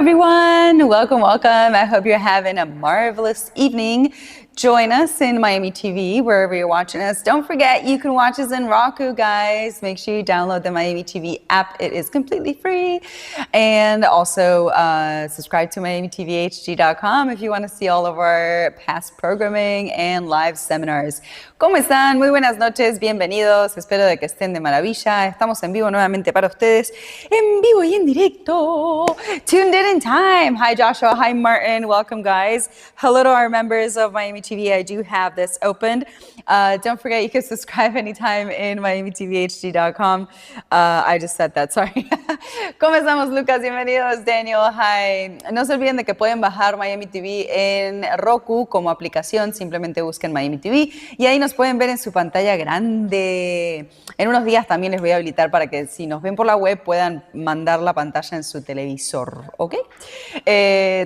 everyone. Welcome, welcome. I hope you're having a marvelous evening. Join us in Miami TV, wherever you're watching us. Don't forget, you can watch us in Roku, guys. Make sure you download the Miami TV app. It is completely free. And also subscribe to MiamiTVHD.com if you want to see all of our past programming and live seminars. ¿Cómo están? Muy buenas noches, bienvenidos. Espero de que estén de maravilla. Estamos en vivo nuevamente para ustedes, en vivo y en directo. Tuned in time. Hi, Joshua. Hi, Martin. Welcome, guys. Hello to our members of Miami TV. I do have this opened. Don't forget, you can subscribe anytime in MiamiTVHD.com. I just said that, sorry. ¿Cómo estamos, Lucas? Bienvenidos, Daniel. Hi. No se olviden de que pueden bajar Miami TV en Roku como aplicación. Simplemente busquen Miami TV y ahí nos pueden ver en su pantalla grande. En unos días también les voy a habilitar para que si nos ven por la web puedan mandar la pantalla en su televisor, ¿ok?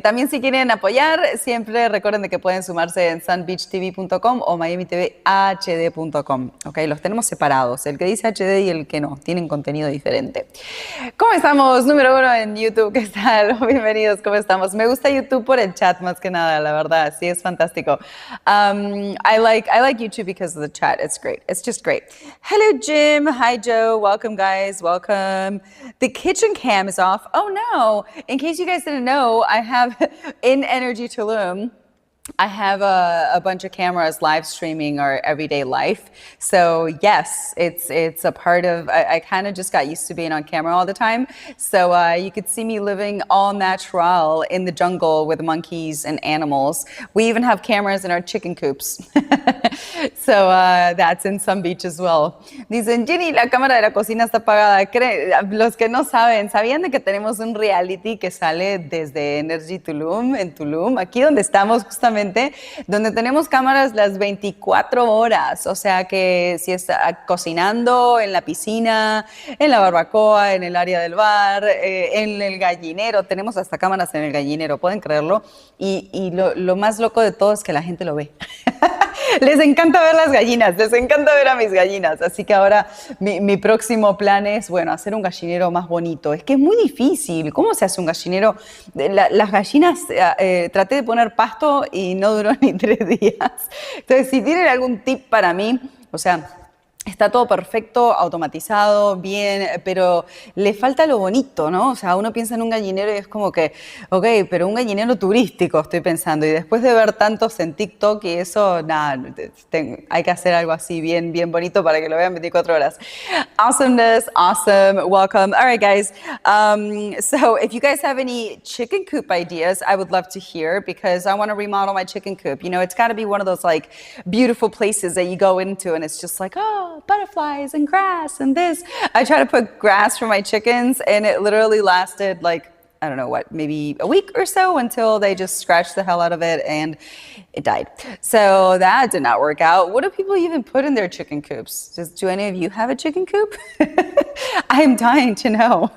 También si quieren apoyar, siempre recuerden de que pueden sumarse en sunbeachtv.com o miamitvhd.com, ¿ok? Los tenemos separados, el que dice HD y el que no, tienen contenido diferente. ¿Cómo estamos? Número 1 en YouTube, ¿qué tal? Bienvenidos, ¿cómo estamos? Me gusta YouTube por el chat más que nada, la verdad, sí, es fantástico. I like YouTube because of the chat, it's great, it's just great. Hello, Jim. Hi, Joe. Welcome, guys, welcome. The kitchen cam is off. Oh, no. In case you guys didn't know, I have in Energy Tulum, I have a bunch of cameras live streaming our everyday life. So yes, it's a part of, I kind of just got used to being on camera all the time. So you could see me living all natural in the jungle with monkeys and animals. We even have cameras in our chicken coops. So that's in Sun Beach as well. Dicen, Jenny, la cámara de la cocina está apagada. Los que no saben, ¿sabían de que tenemos un reality que sale desde Energy Tulum, en Tulum? Aquí donde estamos justamente, donde tenemos cámaras las 24 horas, o sea que si está cocinando, en la piscina, en la barbacoa, en el área del bar, en el gallinero, tenemos hasta cámaras en el gallinero, ¿pueden creerlo? Y lo más loco de todo es que la gente lo ve. Les encanta ver las gallinas, les encanta ver a mis gallinas, así que ahora mi próximo plan es, bueno, hacer un gallinero más bonito. Es que es muy difícil, ¿cómo se hace un gallinero? Las gallinas, traté de poner pasto y no duró ni 3 días. Entonces, si tienen algún tip para mí, o sea, está todo perfecto, automatizado, bien, pero le falta lo bonito, ¿no? O sea, uno piensa en un gallinero y es como que, ok, pero un gallinero turístico estoy pensando. Y después de ver tantos en TikTok y eso, nada, hay que hacer algo así bien, bien bonito para que lo vean 24 horas. Awesomeness, awesome, welcome. All right, guys. So if you guys have any chicken coop ideas, I would love to hear because I want to remodel my chicken coop. You know, it's got to be one of those like beautiful places that you go into and it's just like, oh, butterflies and grass and this. I try to put grass for my chickens and it literally lasted like, I don't know what, maybe a week or so until they just scratched the hell out of it and it died. So that did not work out. What do people even put in their chicken coops? Do any of you have a chicken coop? I'm dying to know.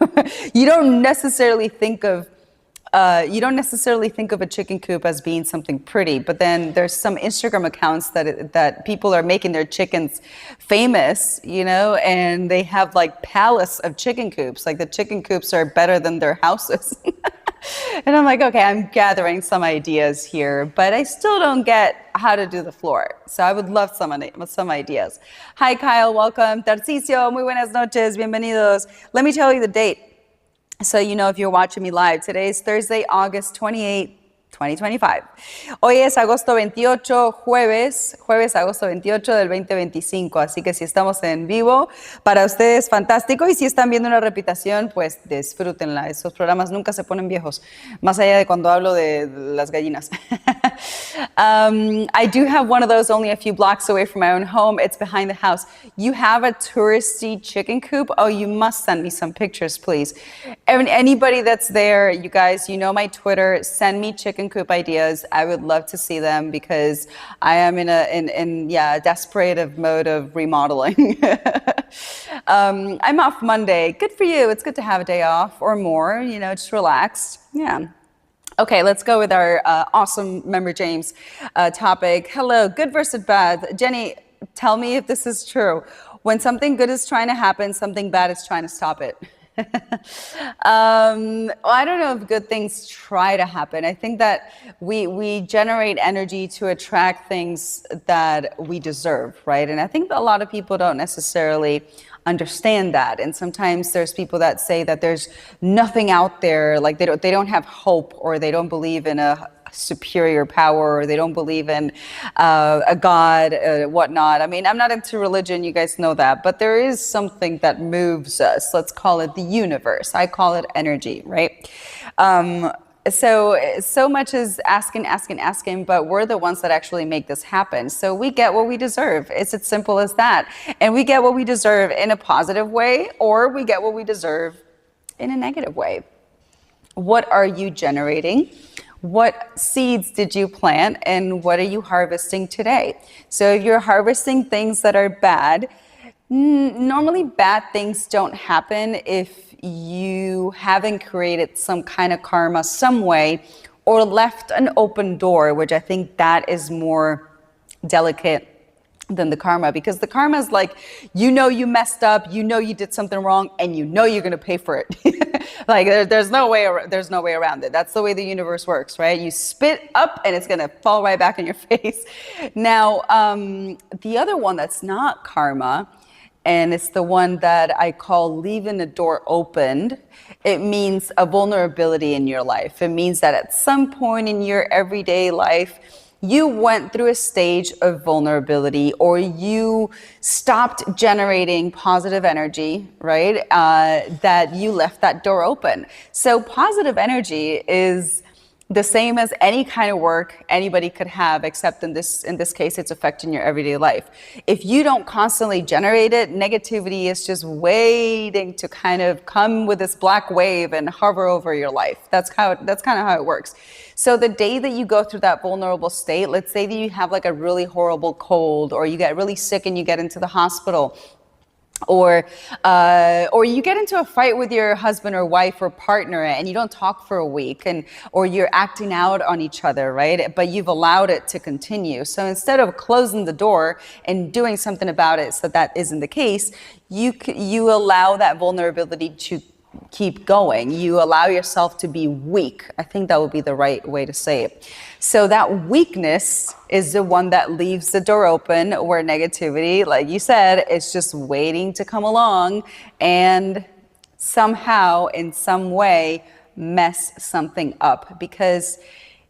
You don't necessarily think of a chicken coop as being something pretty, but then there's some Instagram accounts that people are making their chickens famous, you know, and they have like palace of chicken coops. Like the chicken coops are better than their houses. And I'm like, okay, I'm gathering some ideas here, but I still don't get how to do the floor. So I would love some ideas. Hi, Kyle, welcome. Tarcisio, muy buenas noches, bienvenidos. Let me tell you the date. So you know if you're watching me live. Today is Thursday, August 28, 2025. Hoy es agosto 28, jueves agosto 28 del 2025. Así que si estamos en vivo, para ustedes fantástico. Y si están viendo una repetición, pues disfrútenla. Esos programas nunca se ponen viejos, más allá de cuando hablo de las gallinas. I do have one of those only a few blocks away from my own home. It's behind the house. You have a touristy chicken coop? Oh, you must send me some pictures, please. Anybody that's there, you guys, you know my Twitter, send me chicken coop ideas. I would love to see them because I am in a desperate mode of remodeling. I'm off Monday. Good for you. It's good to have a day off or more, you know, just relaxed. Yeah. Okay, let's go with our awesome member James topic. Hello, good versus bad. Jenny, tell me if this is true. When something good is trying to happen, something bad is trying to stop it. Well, I don't know if good things try to happen. I think that we generate energy to attract things that we deserve, right? And I think that a lot of people don't necessarily understand that. And sometimes there's people that say that there's nothing out there, like they don't have hope, or they don't believe in a superior power, or they don't believe in a God, whatnot. I mean, I'm not into religion, you guys know that, but there is something that moves us. Let's call it the universe. I call it energy, right? So much is asking, but we're the ones that actually make this happen. So we get what we deserve. It's as simple as that. And we get what we deserve in a positive way, or we get what we deserve in a negative way. What are you generating? What seeds did you plant, and what are you harvesting today? So if you're harvesting things that are bad, normally bad things don't happen if you haven't created some kind of karma some way, or left an open door, which I think that is more delicate than the karma, because the karma is like, you messed up, you did something wrong, and you're going to pay for it. Like there's no way around it. That's the way the universe works, right? You spit up and it's going to fall right back in your face. Now, the other one that's not karma, and it's the one that I call leaving the door opened. It means a vulnerability in your life. It means that at some point in your everyday life, you went through a stage of vulnerability, or you stopped generating positive energy, right? That you left that door open. So positive energy is the same as any kind of work anybody could have, except in this case, it's affecting your everyday life. If you don't constantly generate it, negativity is just waiting to kind of come with this black wave and hover over your life. That's kind of how it works. So the day that you go through that vulnerable state, let's say that you have like a really horrible cold, or you get really sick and you get into the hospital, or you get into a fight with your husband or wife or partner, and you don't talk for a week, or you're acting out on each other, right? But you've allowed it to continue. So instead of closing the door and doing something about it so that isn't the case, you allow that vulnerability to keep going. You allow yourself to be weak. I think that would be the right way to say it. So that weakness is the one that leaves the door open, where negativity, like you said, is just waiting to come along and somehow, in some way, mess something up, because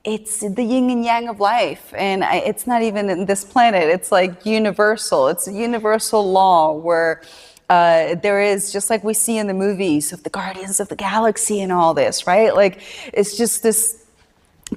it's the yin and yang of life. And it's not even in this planet. It's like universal. It's a universal law where there is, just like we see in the movies of the Guardians of the Galaxy and all this, right? Like, it's just this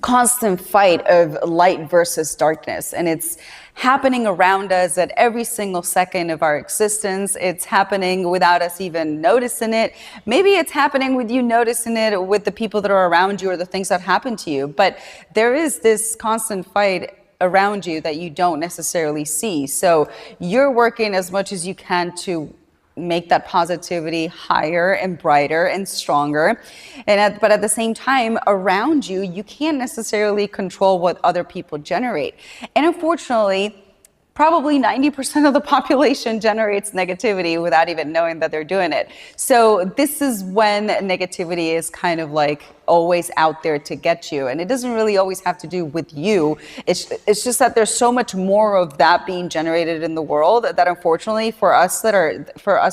constant fight of light versus darkness. And it's happening around us at every single second of our existence. It's happening without us even noticing it. Maybe it's happening with you noticing it with the people that are around you, or the things that happen to you. But there is this constant fight around you that you don't necessarily see. So you're working as much as you can to make that positivity higher and brighter and stronger. But at the same time, around you, you can't necessarily control what other people generate. And unfortunately, probably 90% of the population generates negativity without even knowing that they're doing it. So this is when negativity is kind of like always out there to get you. And it doesn't really always have to do with you. It's just that there's so much more of that being generated in the world that unfortunately for us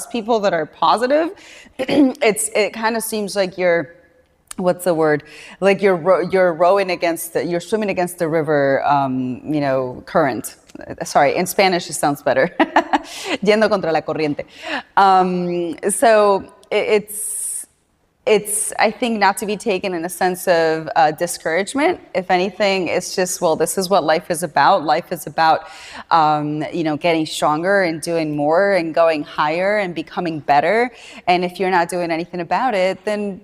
people that are positive, it kind of seems like you're, what's the word? Like you're swimming against the river, current. Sorry, in Spanish it sounds better. Yendo contra la corriente. So it's I think not to be taken in a sense of discouragement. If anything, it's just, well, this is what life is about. Life is about getting stronger and doing more and going higher and becoming better. And if you're not doing anything about it, then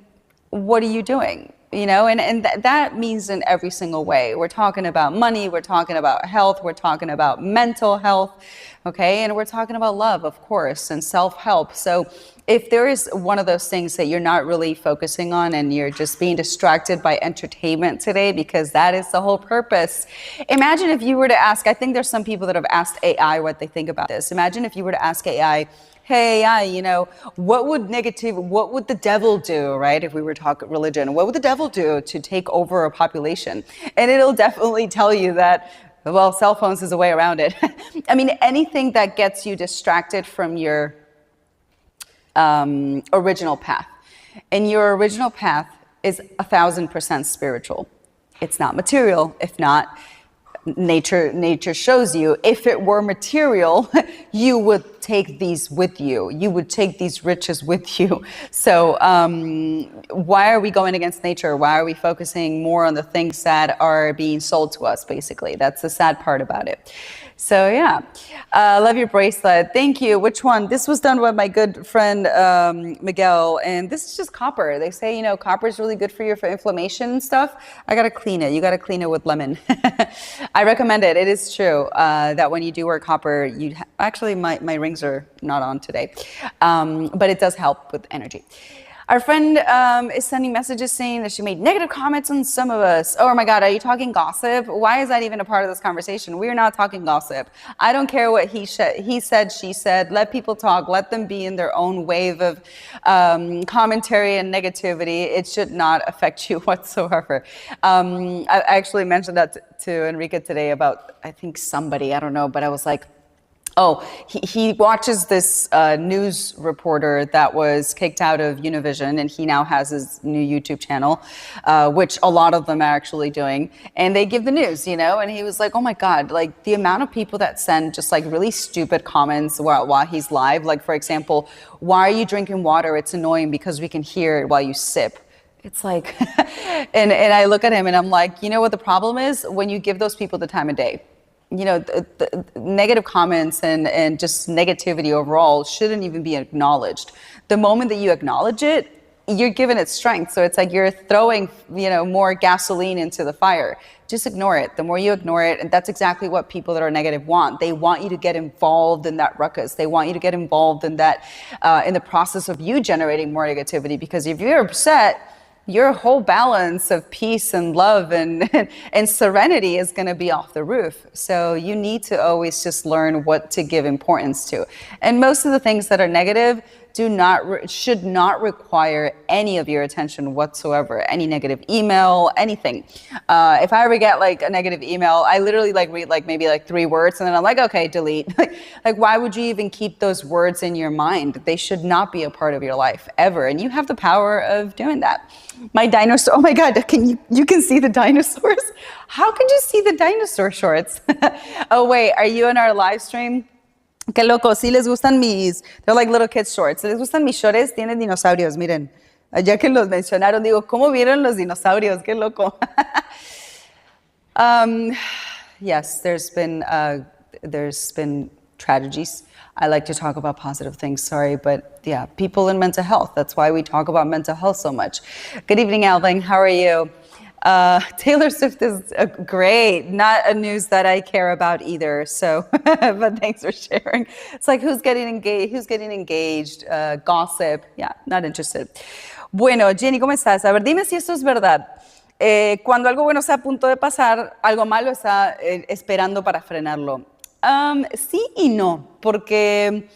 what are you doing? And that means in every single way. We're talking about money, we're talking about health, we're talking about mental health, okay? And we're talking about love, of course, and self-help. So if there is one of those things that you're not really focusing on and you're just being distracted by entertainment today, because that is the whole purpose. Imagine if you were to ask, I think there's some people that have asked AI what they think about this. Imagine if you were to ask AI, hey, yeah, what would the devil do, right? If we were talking religion, what would the devil do to take over a population? And it'll definitely tell you that, well, cell phones is a way around it. I mean, anything that gets you distracted from your original path. And your original path is 1,000% spiritual. It's not material. If not, nature shows you. If it were material, you would take these with you. You would take these riches with you. So why are we going against nature? Why are we focusing more on the things that are being sold to us, basically? That's the sad part about it. So yeah, love your bracelet. Thank you. Which one? This was done by my good friend Miguel, and this is just copper. They say, copper is really good for you for inflammation and stuff. I gotta clean it. You gotta clean it with lemon. I recommend it. It is true that when you do wear copper, actually my rings are not on today, but it does help with energy. Our friend is sending messages saying that she made negative comments on some of us. Oh my God, are you talking gossip? Why is that even a part of this conversation? We're not talking gossip. I don't care what he said, she said. Let people talk. Let them be in their own wave of commentary and negativity. It should not affect you whatsoever. I actually mentioned that to Enrique today about, I think somebody, I don't know, but I was like, oh, he watches this news reporter that was kicked out of Univision, and he now has his new YouTube channel, which a lot of them are actually doing. And they give the news, and he was like, oh my God, like the amount of people that send just like really stupid comments while he's live. Like, for example, why are you drinking water? It's annoying because we can hear it while you sip. It's like, and I look at him and I'm like, you know what the problem is? When you give those people the time of day. The negative comments and just negativity overall shouldn't even be acknowledged. The moment that you acknowledge it, you're giving it strength. So it's like you're throwing, more gasoline into the fire. Just ignore it. The more you ignore it, and that's exactly what people that are negative want. They want you to get involved in that ruckus. They want you to get involved in that, in the process of you generating more negativity. Because if you're upset, your whole balance of peace and love and serenity is going to be off the roof. So you need to always just learn what to give importance to. And most of the things that are negative should not require any of your attention whatsoever. Any negative email, anything. If I ever get like a negative email, I literally read maybe 3 words and then I'm like, okay, delete. like why would you even keep those words in your mind? They should not be a part of your life ever. And you have the power of doing that. My dinosaur, oh my God, you can see the dinosaurs? How can you see the dinosaur shorts? Oh wait, are you in our live stream? Qué loco, sí les gustan they're like little kids shorts. Les gustan mis shorts, tienen dinosaurios, miren. Ya que los mencionaron, digo, ¿cómo vieron los dinosaurios? Qué loco. Yes, there's been tragedies. I like to talk about positive things, sorry, but yeah, people in mental health. That's why we talk about mental health so much. Good evening, Alvin. How are you? Taylor Swift is great, not a news that I care about either. So, but thanks for sharing. It's like who's getting engaged, gossip. Yeah, not interested. Bueno, Jenny, ¿cómo estás? A ver, dime si esto es verdad. Cuando algo bueno está a punto de pasar, algo malo está esperando para frenarlo. Sí y no, porque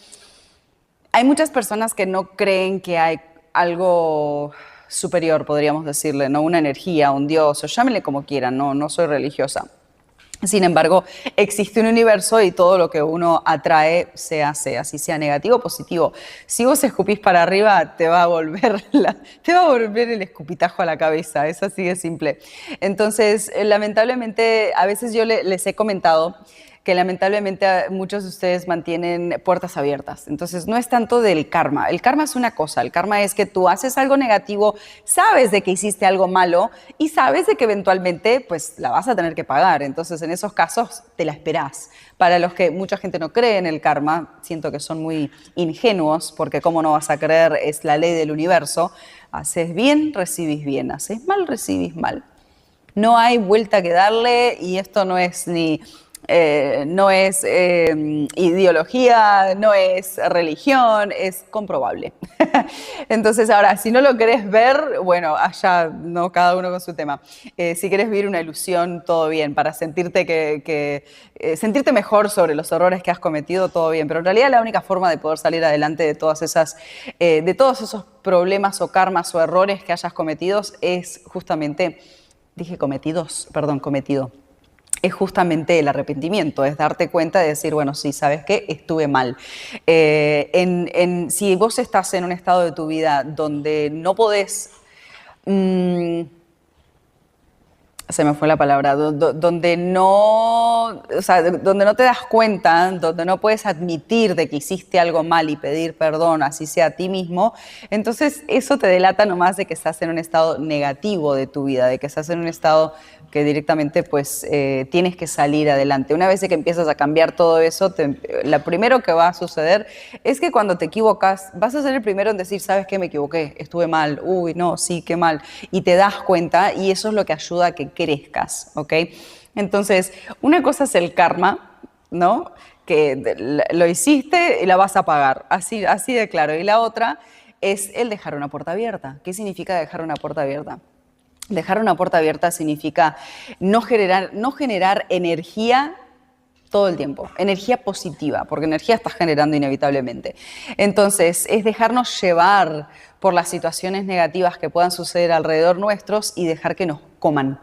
hay muchas personas que no creen que hay algo superior, podríamos decirle, ¿no? Una energía, un Dios, o llámenle como quieran, no soy religiosa. Sin embargo, existe un universo y todo lo que uno atrae se hace, así sea negativo o positivo. Si vos escupís para arriba, te va a volver el escupitajo a la cabeza, es así de simple. Entonces, lamentablemente, a veces yo les he comentado que lamentablemente muchos de ustedes mantienen puertas abiertas. Entonces, no es tanto del karma. El karma es una cosa. El karma es que tú haces algo negativo, sabes de que hiciste algo malo y sabes de que eventualmente pues la vas a tener que pagar. Entonces, en esos casos te la esperás. Para los que mucha gente no cree en el karma, siento que son muy ingenuos, porque cómo no vas a creer, es la ley del universo. Haces bien, recibís bien. Haces mal, recibís mal. No hay vuelta que darle y esto no es ni no es ideología, no es religión, es comprobable. Entonces, ahora, si no lo querés ver, bueno, allá, no, cada uno con su tema. Si querés vivir una ilusión, todo bien, para sentirte sentirte mejor sobre los errores que has cometido, todo bien. Pero en realidad la única forma de poder salir adelante de de todos esos problemas o karmas o errores que hayas cometido es justamente, dije cometidos, perdón, cometido. Es justamente el arrepentimiento, es darte cuenta de decir, bueno, sí, ¿sabes qué? Estuve mal. Si vos estás en un estado de tu vida donde no podés, se me fue la palabra, donde no, o sea, donde no te das cuenta, donde no puedes admitir de que hiciste algo mal y pedir perdón, así sea a ti mismo, entonces eso te delata nomás de que estás en un estado negativo de tu vida, de que estás en un estado que directamente pues tienes que salir adelante. Una vez que empiezas a cambiar todo eso, lo primero que va a suceder es que cuando te equivocas, vas a ser el primero en decir, ¿sabes qué? Me equivoqué, estuve mal, uy, no, sí, qué mal. Y te das cuenta y eso es lo que ayuda a que crezcas, ¿ok? Entonces, una cosa es el karma, ¿no? Que lo hiciste y la vas a pagar, así de claro. Y la otra es el dejar una puerta abierta. ¿Qué significa dejar una puerta abierta? Dejar una puerta abierta significa no generar energía todo el tiempo, energía positiva, porque energía estás generando inevitablemente. Entonces, es dejarnos llevar por las situaciones negativas que puedan suceder alrededor nuestros y dejar que nos coman.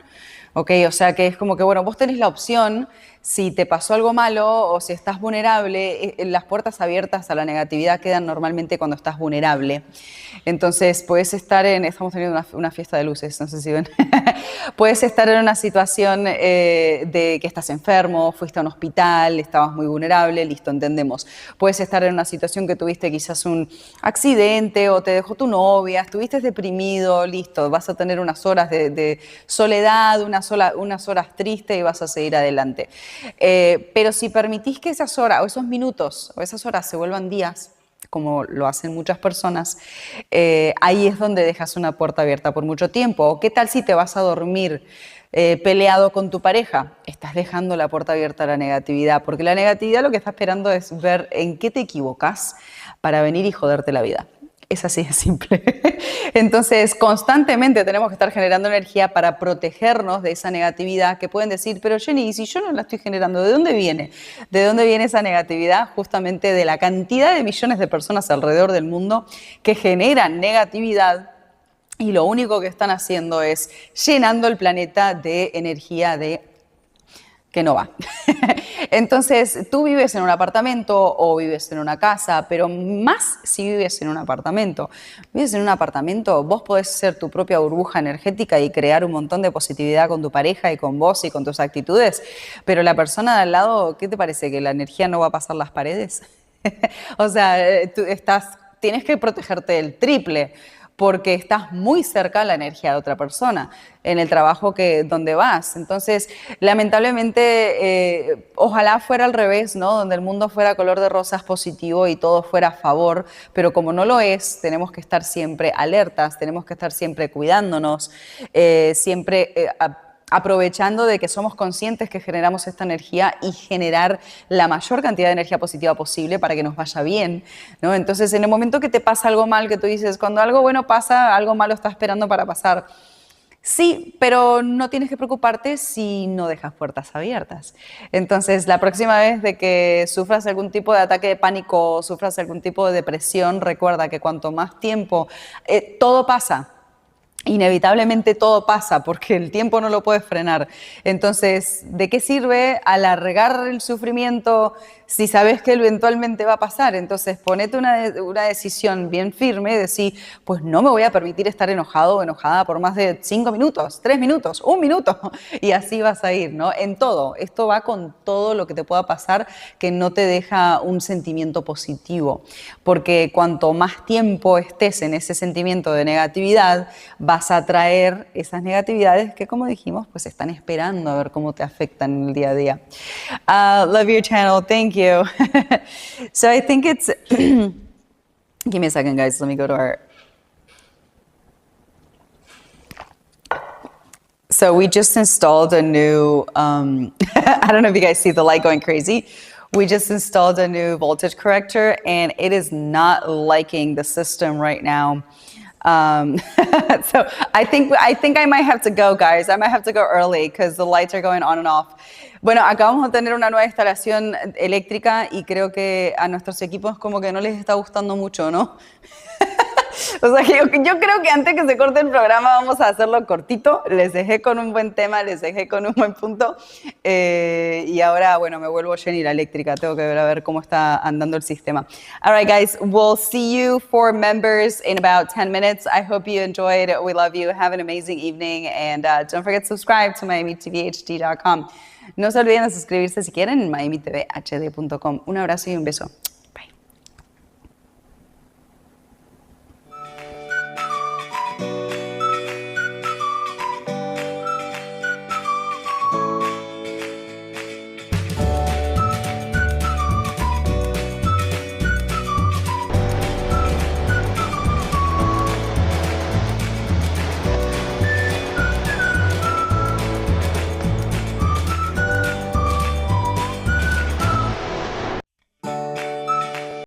¿Ok? O sea que es como que, bueno, vos tenés la opción, si te pasó algo malo o si estás vulnerable, las puertas abiertas a la negatividad quedan normalmente cuando estás vulnerable. Entonces, puedes estar estamos teniendo una fiesta de luces, no sé si ven, puedes estar en una situación de que estás enfermo, fuiste a un hospital, estabas muy vulnerable, listo, entendemos. Puedes estar en una situación que tuviste quizás un accidente o te dejó tu novia, estuviste deprimido, listo, vas a tener unas horas de soledad, unas horas tristes y vas a seguir adelante. Pero si permitís que esas horas o esos minutos o esas horas se vuelvan días, como lo hacen muchas personas, ahí es donde dejas una puerta abierta por mucho tiempo. ¿O qué tal si te vas a dormir peleado con tu pareja? Estás dejando la puerta abierta a la negatividad, porque la negatividad lo que está esperando es ver en qué te equivocas para venir y joderte la vida. Es así de simple. Entonces, constantemente tenemos que estar generando energía para protegernos de esa negatividad que pueden decir, pero Jenny, si yo no la estoy generando, ¿de dónde viene? ¿De dónde viene esa negatividad? Justamente de la cantidad de millones de personas alrededor del mundo que generan negatividad y lo único que están haciendo es llenando el planeta de energía que no va. Entonces, tú vives en un apartamento o vives en una casa, pero más si vives en un apartamento. Vives en un apartamento, vos podés ser tu propia burbuja energética y crear un montón de positividad con tu pareja y con vos y con tus actitudes, pero la persona de al lado, ¿qué te parece? ¿Que la energía no va a pasar las paredes? O sea, tienes que protegerte del triple, porque estás muy cerca de la energía de otra persona en el trabajo donde vas. Entonces, lamentablemente, ojalá fuera al revés, ¿no? Donde el mundo fuera color de rosas positivo y todo fuera a favor, pero como no lo es, tenemos que estar siempre alertas, tenemos que estar siempre cuidándonos, siempre aprovechando de que somos conscientes que generamos esta energía y generar la mayor cantidad de energía positiva posible para que nos vaya bien, ¿no? Entonces, en el momento que te pasa algo mal, que tú dices, cuando algo bueno pasa, algo malo está esperando para pasar. Sí, pero no tienes que preocuparte si no dejas puertas abiertas. Entonces, la próxima vez de que sufras algún tipo de ataque de pánico o sufras algún tipo de depresión, recuerda que cuanto más tiempo, todo pasa. Inevitablemente todo pasa porque el tiempo no lo puedes frenar. Entonces, ¿de qué sirve alargar el sufrimiento si sabes que eventualmente va a pasar? Entonces, ponete una decisión bien firme, decir, pues no me voy a permitir estar enojado o enojada por más de 5 minutos, 3 minutos, 1 minuto, y así vas a ir, ¿no? En todo. Esto va con todo lo que te pueda pasar que no te deja un sentimiento positivo, porque cuanto más tiempo estés en ese sentimiento de negatividad, vas a atraer esas negatividades que, como dijimos, pues están esperando a ver cómo te afectan en el día a día. Love your channel. Thank you. So I think it's... Give me a second, guys. Let me go to our... So So we just installed a new, I don't know if you guys see the light going crazy. We just installed a new voltage corrector and it is not liking the system right now. So I think I might have to go, guys. I might have to go early because the lights are going on and off. Bueno, acabamos de tener una nueva instalación eléctrica y creo que a nuestros equipos como que no les está gustando mucho, ¿no? O sea, yo creo que antes que se corte el programa vamos a hacerlo cortito. Les dejé con un buen tema, les dejé con un buen punto. Y ahora, bueno, me vuelvo Jenny la eléctrica. Tengo que ver a ver cómo está andando el sistema. All right, guys, we'll see you for members in about 10 minutes. I hope you enjoyed. We love you. Have an amazing evening. And don't forget to subscribe to MiamiTVHD.com. No se olviden de suscribirse si quieren en MiamiTVHD.com. Un abrazo y un beso.